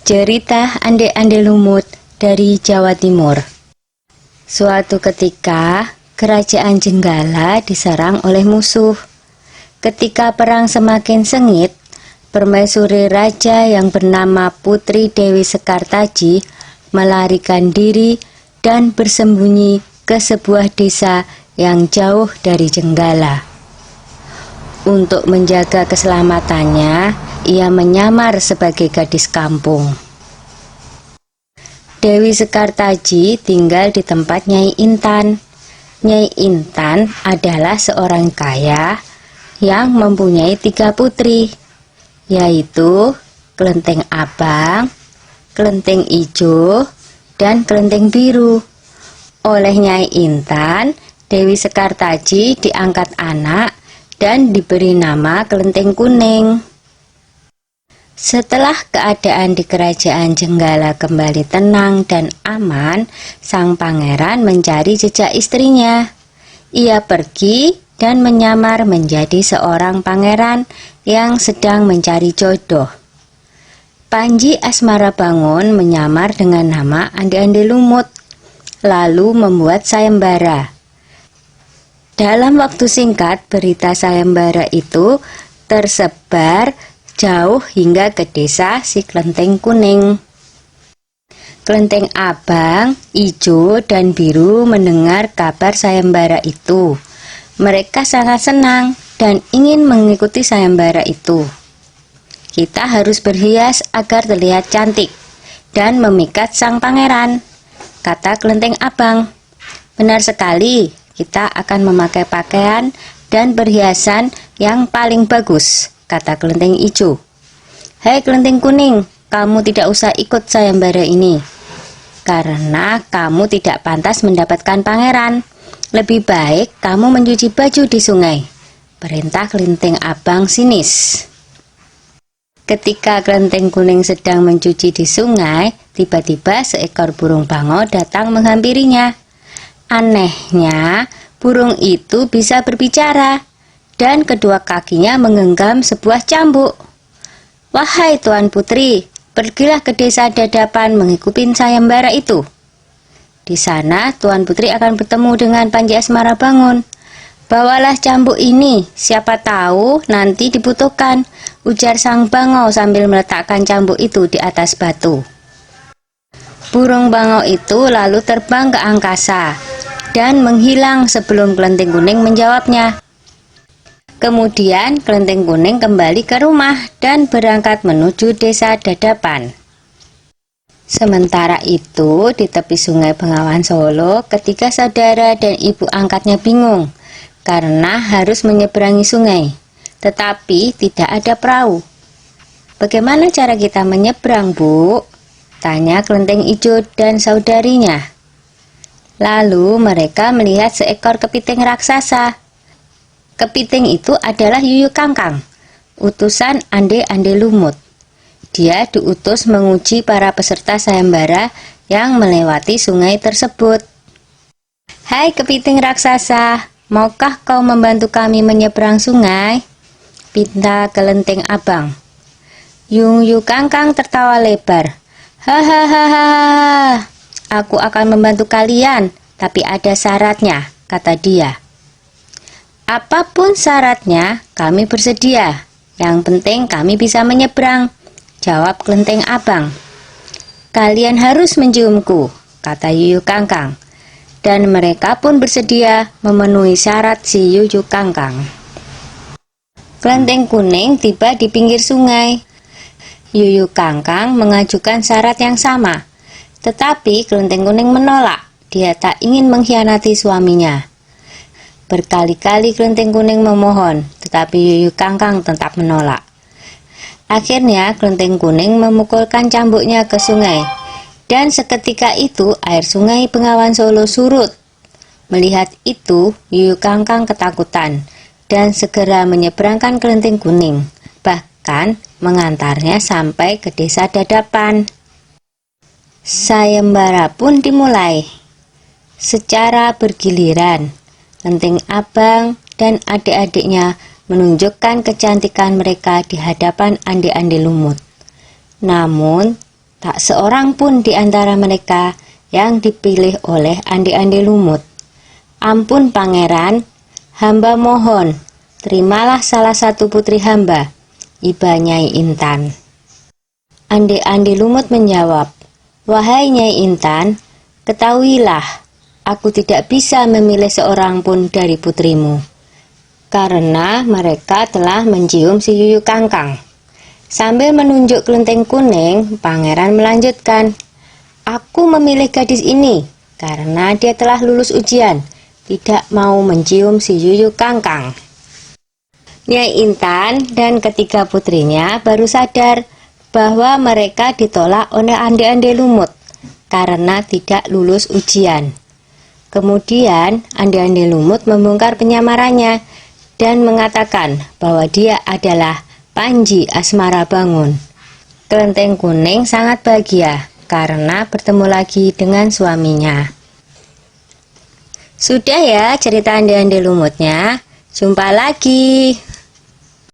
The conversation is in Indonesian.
Cerita Ande-Ande Lumut dari Jawa Timur. Suatu ketika, kerajaan Jenggala diserang oleh musuh. Ketika perang semakin sengit, permaisuri raja yang bernama Putri Dewi Sekartaji melarikan diri dan bersembunyi ke sebuah desa yang jauh dari Jenggala. Untuk menjaga keselamatannya, ia menyamar sebagai gadis kampung. Dewi Sekartaji tinggal di tempat Nyai Intan. Nyai Intan adalah seorang kaya yang mempunyai 3 putri, yaitu Kelenteng Abang, Kelenteng Ijo, dan Kelenteng Biru. Oleh Nyai Intan, Dewi Sekartaji diangkat anak dan diberi nama Kelenteng Kuning. Setelah keadaan di kerajaan Jenggala kembali tenang dan aman, sang pangeran mencari jejak istrinya. Ia pergi dan menyamar menjadi seorang pangeran yang sedang mencari jodoh. Panji Asmarabangun menyamar dengan nama Ande-Ande Lumut, lalu membuat sayembara. Dalam waktu singkat, berita sayembara itu tersebar jauh hingga ke desa si Kelenteng Kuning. Kelenteng Abang, Ijo, dan Biru mendengar kabar sayembara itu. Mereka sangat senang dan ingin mengikuti sayembara itu. Kita harus berhias agar terlihat cantik dan memikat sang pangeran, kata Kelenteng Abang. Benar sekali, kita akan memakai pakaian dan perhiasan yang paling bagus, kata Kelenteng Ijo. Hei Kelenteng Kuning, kamu tidak usah ikut sayembara ini, karena kamu tidak pantas mendapatkan pangeran. Lebih baik kamu mencuci baju di sungai, perintah Kelenteng Abang sinis. Ketika Kelenteng Kuning sedang mencuci di sungai, tiba-tiba seekor burung bango datang menghampirinya. Anehnya, burung itu bisa berbicara dan kedua kakinya menggenggam sebuah cambuk. Wahai Tuan Putri, pergilah ke desa Dadapan mengikuti sayembara itu. Di sana Tuan Putri akan bertemu dengan Panji Asmarabangun. Bawalah cambuk ini, siapa tahu nanti dibutuhkan, ujar sang bango sambil meletakkan cambuk itu di atas batu. Burung bango itu lalu terbang ke angkasa dan menghilang sebelum Kelenteng Kuning menjawabnya. Kemudian Kelenteng Kuning kembali ke rumah dan berangkat menuju desa Dadapan. Sementara itu, di tepi sungai Bengawan Solo, ketiga saudara dan ibu angkatnya bingung karena harus menyeberangi sungai, tetapi tidak ada perahu. Bagaimana cara kita menyeberang, Bu? Tanya Kelenteng Ijo dan saudarinya. Lalu mereka melihat seekor kepiting raksasa. Kepiting itu adalah Yuyu Kangkang, utusan Ande-Ande Lumut. Dia diutus menguji para peserta sayembara yang melewati sungai tersebut. Hai kepiting raksasa, maukah kau membantu kami menyeberang sungai? Pinta Kelenteng Abang. Yuyu Kangkang tertawa lebar. Hahaha, aku akan membantu kalian, tapi ada syaratnya, kata dia. Apapun syaratnya, kami bersedia. Yang penting kami bisa menyeberang, jawab Kelenteng Abang. Kalian harus menciumku, kata Yuyu Kangkang. Dan mereka pun bersedia memenuhi syarat si Yuyu Kangkang. Kelenteng Kuning tiba di pinggir sungai. Yuyu Kangkang mengajukan syarat yang sama, tetapi Kelenteng Kuning menolak. Dia tak ingin mengkhianati suaminya. Berkali-kali Kelenteng Kuning memohon, tetapi Yuyu Kangkang tetap menolak. Akhirnya Kelenteng Kuning memukulkan cambuknya ke sungai, dan seketika itu air sungai Bengawan Solo surut. Melihat itu, Yuyu Kangkang ketakutan dan segera menyeberangkan Kelenteng Kuning, bahkan mengantarnya sampai ke desa Dadapan. Sayembara pun dimulai. Secara bergiliran, Kelenteng Abang dan adik-adiknya menunjukkan kecantikan mereka di hadapan Ande-Ande Lumut. Namun, Tak seorang pun di antara mereka yang dipilih oleh Ande-Ande Lumut. Ampun pangeran, hamba mohon, terimalah salah satu putri hamba, iba Nyai Intan. Ande-Ande Lumut menjawab, wahai Nyai Intan, ketahuilah, aku tidak bisa memilih seorang pun dari putrimu, karena mereka telah mencium si Yuyu Kangkang. Sambil menunjuk kelenteng kuning, pangeran melanjutkan, aku memilih gadis ini karena dia telah lulus ujian, tidak mau mencium si Yuyu Kangkang. Nyai Intan dan ketiga putrinya baru sadar bahwa mereka ditolak oleh Ande-Ande Lumut karena tidak lulus ujian. Kemudian Ande-Ande Lumut membongkar penyamarannya dan mengatakan bahwa dia adalah Panji Asmara Bangun. Kelenteng kuning sangat bahagia karena bertemu lagi dengan suaminya. Sudah ya cerita Ande-Ande Lumutnya. Jumpa lagi.